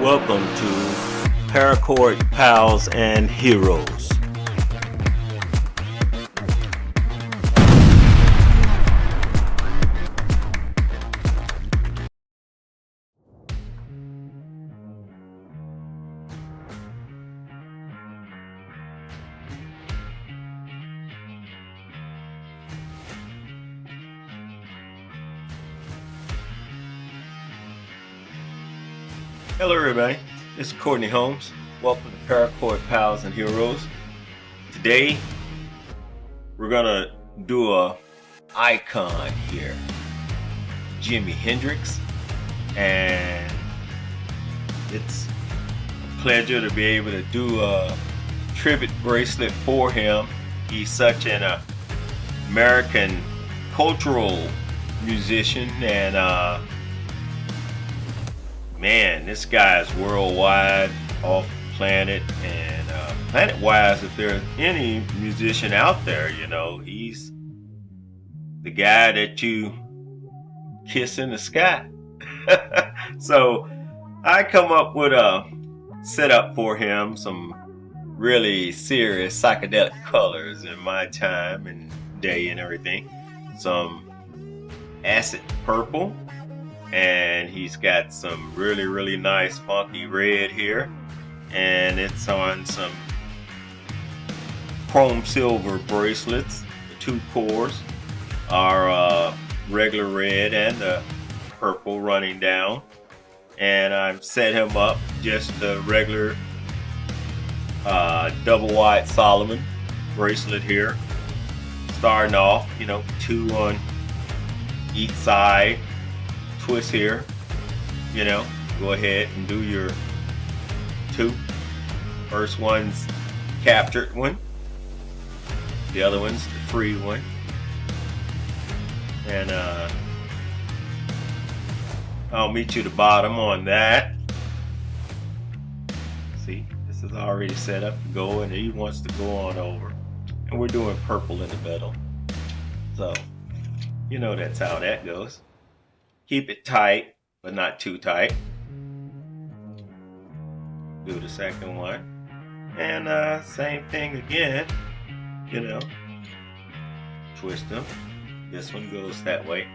Welcome to Paracord Pals and Heroes. Hello everybody, this is Courtney Holmes. Welcome to Paracord Pals and Heroes. Today we're gonna do a icon here, JIMI Hendrix, and it's a pleasure to be able to do a tribute bracelet for him. He's such an American cultural musician, and man, this guy is worldwide, off planet, and planet-wise, if there's any musician out there, you know, he's the guy that you kiss in the sky. So I come up with a setup for him, some really serious psychedelic colors in my time and day and everything. Some acid purple. And he's got some really nice funky red here, and it's on some chrome silver bracelets. The two cores are regular red and the purple running down, and I've set him up just the regular double wide Solomon bracelet here, starting off, you know, two on each side. Twist here, you know, go ahead and do your two. First one's captured one, the other one's the free one, and I'll meet you at the bottom on that. See, this is already set up to go, and he wants to go on over, and we're doing purple in the middle, so you know that's how that goes. Keep it tight, but not too tight. Do the second one. And same thing again, you know. Twist them. This one goes that way.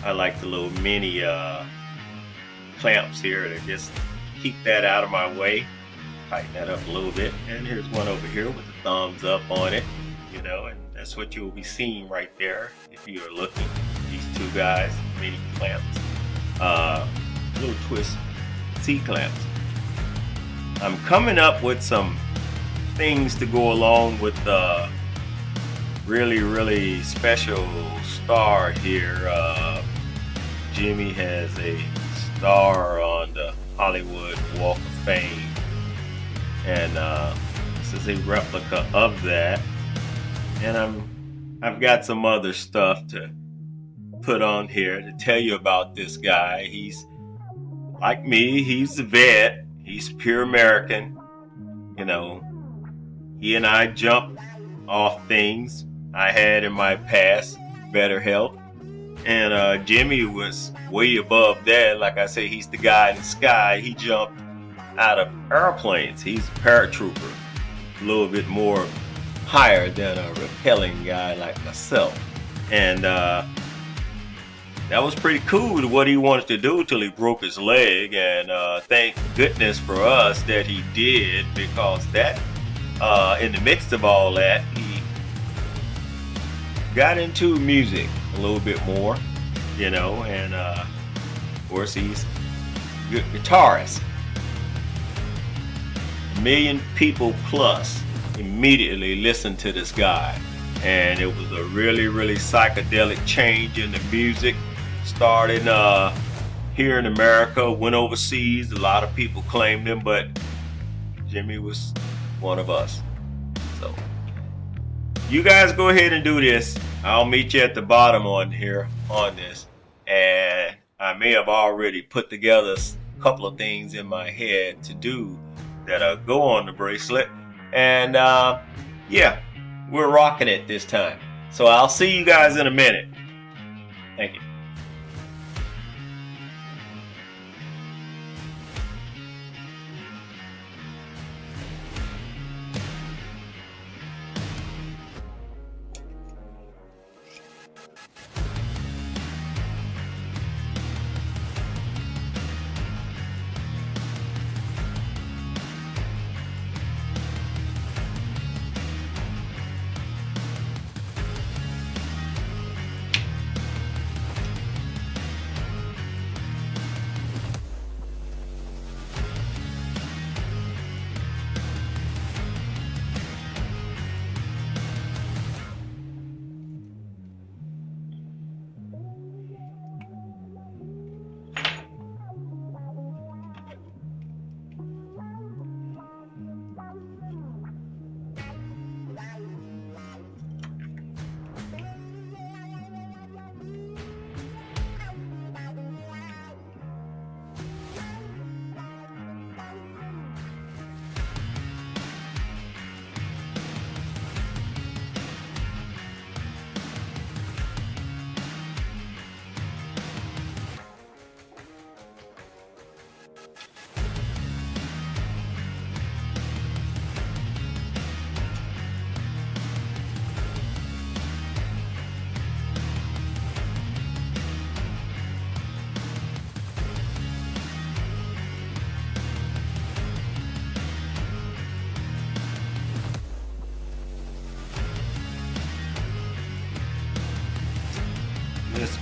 I like the little mini clamps here to just keep that out of my way. Tighten that up a little bit. And here's one over here with the thumbs up on it, you know, and that's what you'll be seeing right there if you're looking. These two guys, mini clamps, little twist C-clamps. I'm coming up with some things to go along with the really special star here. JIMI has a star on the Hollywood Walk of Fame, and this is a replica of that. And I've got some other stuff to put on here to tell you about this guy. He's like me, he's a vet, he's pure American, you know. He and I jump off things I had in my past, better health, and JIMI was way above that. Like I say, he's the guy in the sky. He jumped out of airplanes. He's a paratrooper, a little bit more higher than a rappelling guy like myself, and that was pretty cool what he wanted to do till he broke his leg, and thank goodness for us that he did, because that in the midst of all that, he got into music a little bit more, you know, and of course he's a good guitarist. 1 million people plus immediately listened to this guy, and it was a really psychedelic change in the music. Started here in America, went overseas. A lot of people claimed him, but JIMI was one of us. So you guys go ahead and do this. I'll meet you at the bottom on here on this, and I may have already put together a couple of things in my head to do that'll go on the bracelet, and yeah, we're rocking it this time. So I'll see you guys in a minute. Thank you.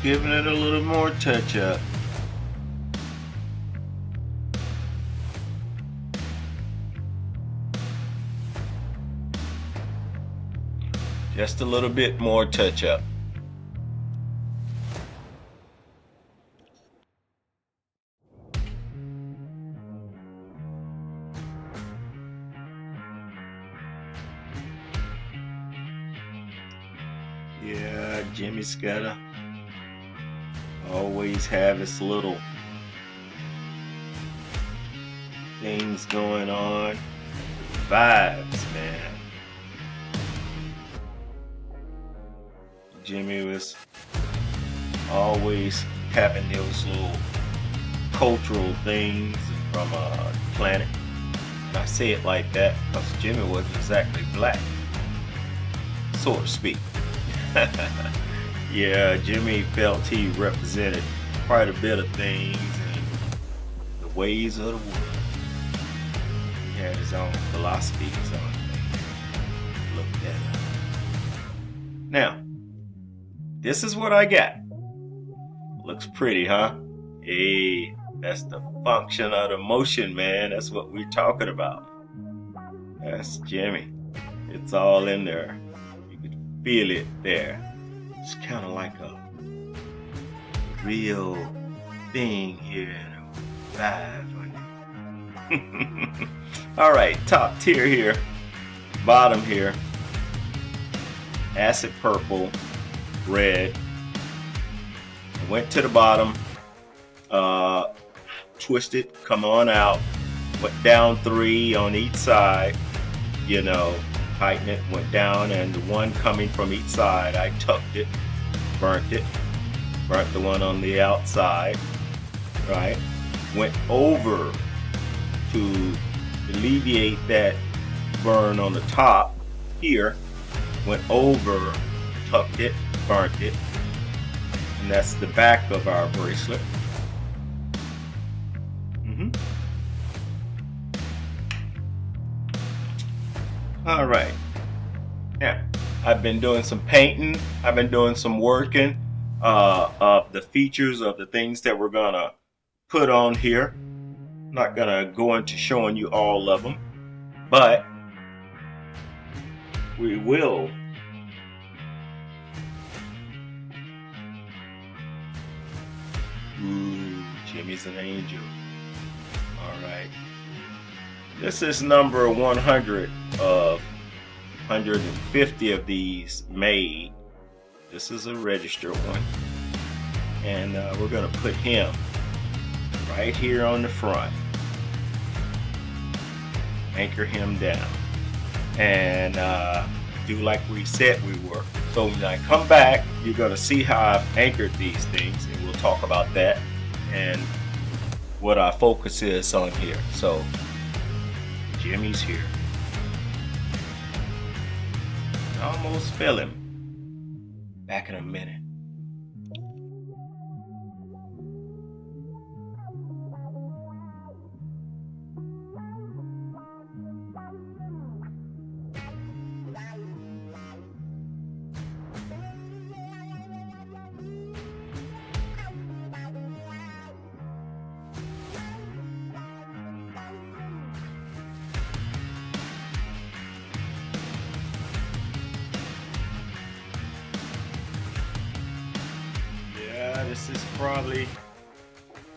Just giving it a little more touch up. Just a little bit more touch up. Yeah, Jimmy's gotta always have his little things going on. Vibes, man. Jimmy was always having those little cultural things from a planet. And I say it like that because Jimmy wasn't exactly black, so to speak. Yeah, Jimmy felt he represented quite a bit of things and the ways of the world. He had his own philosophies on things. Look that up. Now, this is what I got. Looks pretty, huh? Hey, that's the function of the motion, man. That's what we're talking about. That's Jimmy. It's all in there. You can feel it there. It's kind of like a real thing here in a vibe. All right, top tier here, bottom here. Acid purple, red. I went to the bottom, twisted, come on out, went down 3 on each side, you know, tighten it, went down, and the one coming from each side, I tucked it, burnt the one on the outside, right? Went over to alleviate that burn on the top here, went over, tucked it, burnt it, and that's the back of our bracelet. All right, now I've been doing some painting, I've been doing some working of the features of the things that we're gonna put on here. I'm not gonna go into showing you all of them, but we will. Ooh, Jimmy's an angel. All right. This is number 100 of 150 of these made. This is a registered one. And we're going to put him right here on the front. Anchor him down. And do like we said we were. So when I come back, you're going to see how I've anchored these things. And we'll talk about that and what our focus is on here. So Jimmy's here. Almost feel him. Back in a minute.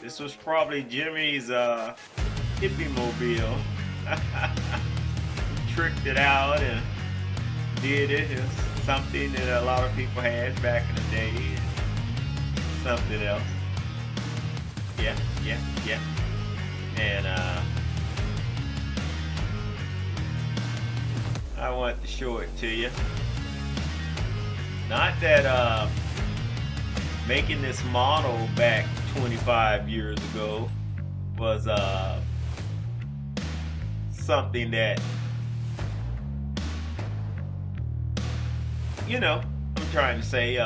This was probably Jimmy's hippie mobile. Tricked it out and did it. It's something that a lot of people had back in the day. Something else. Yeah. And I want to show it to you. Not that making this model back 25 years ago was something that, you know, I'm trying to say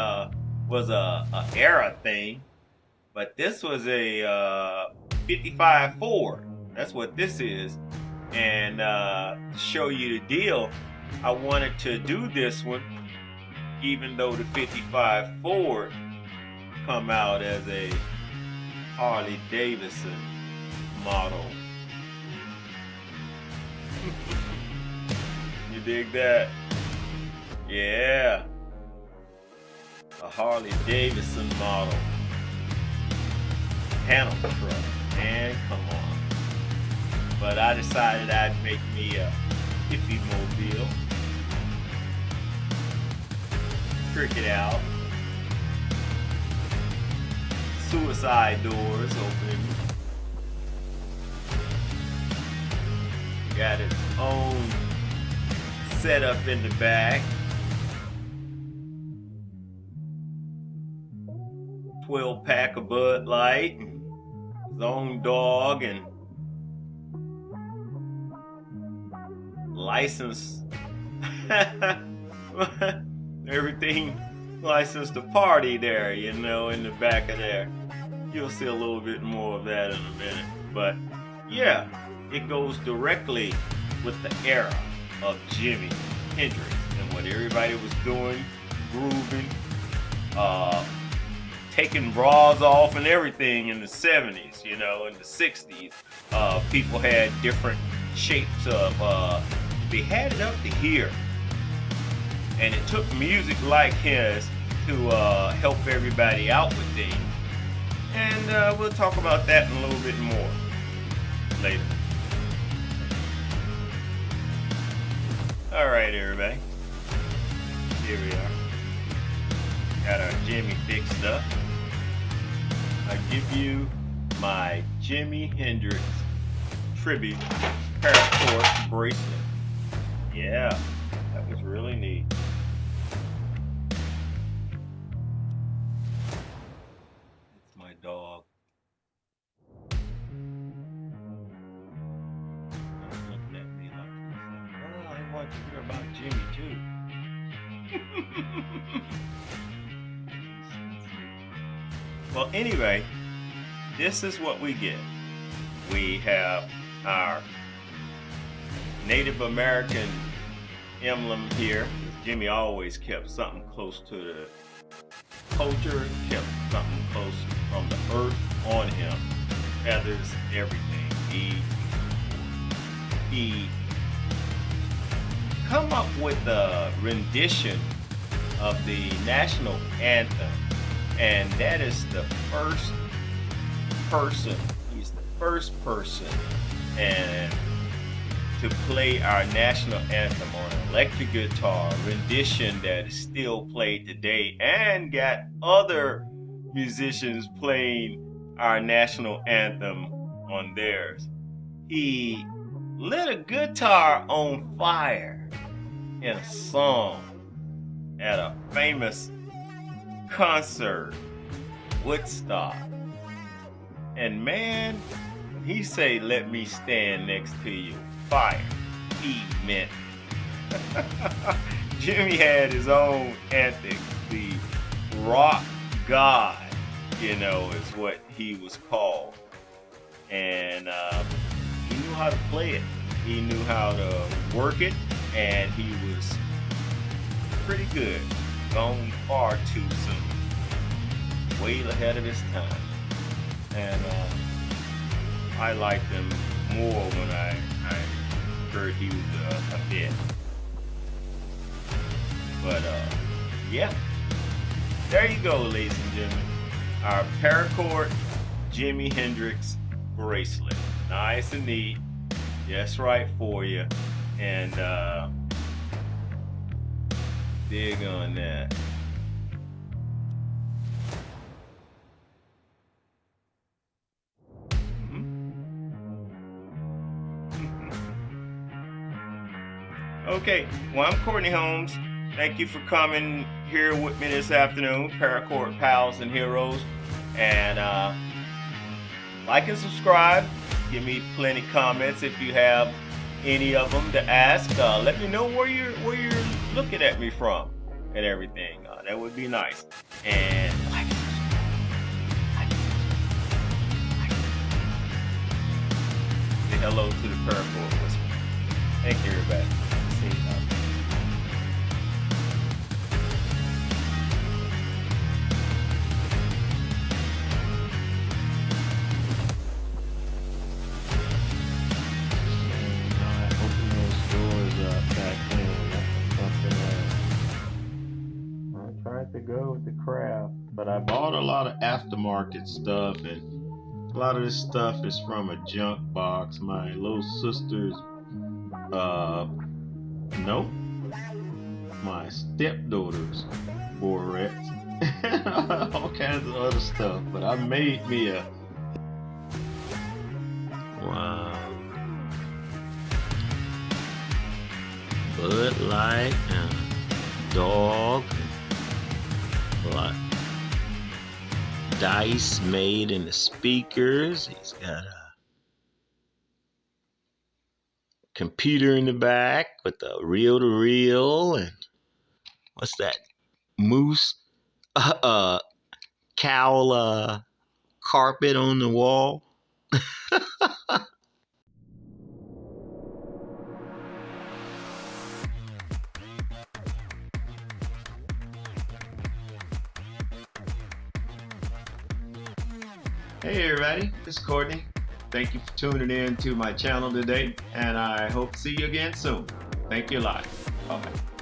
was a era thing, but this was a 55 Ford. That's what this is. And to show you the deal, I wanted to do this one even though the 55 Ford come out as a Harley Davidson model. You dig that? Yeah. A Harley Davidson model. Panel truck. Man, come on. But I decided I'd make me a hippie mobile. Trick it out. Suicide doors opening. Got its own setup in the back. 12-pack of Bud Light. His own dog and license. Everything licensed to party there, you know, in the back of there. You'll see a little bit more of that in a minute. But yeah, it goes directly with the era of Jimi Hendrix and what everybody was doing, grooving, taking bras off and everything in the 70s, you know, in the 60s. People had different shapes of, they had it up to here. And it took music like his to help everybody out with things. And we'll talk about that in a little bit more later. All right, everybody. Here we are. Got our Jimi fixed up. I give you my Jimi Hendrix tribute Paracord bracelet. Yeah, that was really neat. It's my dog. Looking at me like, oh, I want to hear about Jimi too. Well, anyway, this is what we get. We have our Native American emblem here. Jimi always kept something close to the culture, kept something close from the earth on him. Feathers, everything. He come up with a rendition of the national anthem, and that is the first person. He's the first person and to play our national anthem on an electric guitar rendition that is still played today, and got other musicians playing our national anthem on theirs. He lit a guitar on fire in a song at a famous concert, Woodstock. And man, when he say, "Let me stand next to you," fire, he meant. Jimi had his own antics. The rock god, you know, is what he was called. And he knew how to play it. He knew how to work it, and he was pretty good. Gone far too soon. Way ahead of his time. And I liked him more when I heard he was a bit. But yeah, there you go, ladies and gentlemen. Our Paracord Jimi Hendrix bracelet. Nice and neat, just right for you. And dig on that. Okay, well, I'm Courtney Holmes. Thank you for coming here with me this afternoon, Paracord Pals and Heroes. And like and subscribe. Give me plenty of comments if you have any of them to ask. Let me know where you're looking at me from and everything. That would be nice. And like and subscribe. Say hello to the Paracord whisper. Thank you, everybody. See you. go with the craft. But I bought a lot of aftermarket stuff, and a lot of this stuff is from a junk box. My little sister's, nope, my stepdaughter's barrettes, all kinds of other stuff. But I made me a, wow, Bud Light and dog, like dice made in the speakers. He's got a computer in the back with a reel-to-reel, and what's that, moose cowl carpet on the wall. Hey everybody, this is Courtney. Thank you for tuning in to my channel today, and I hope to see you again soon. Thank you a lot. Bye-bye.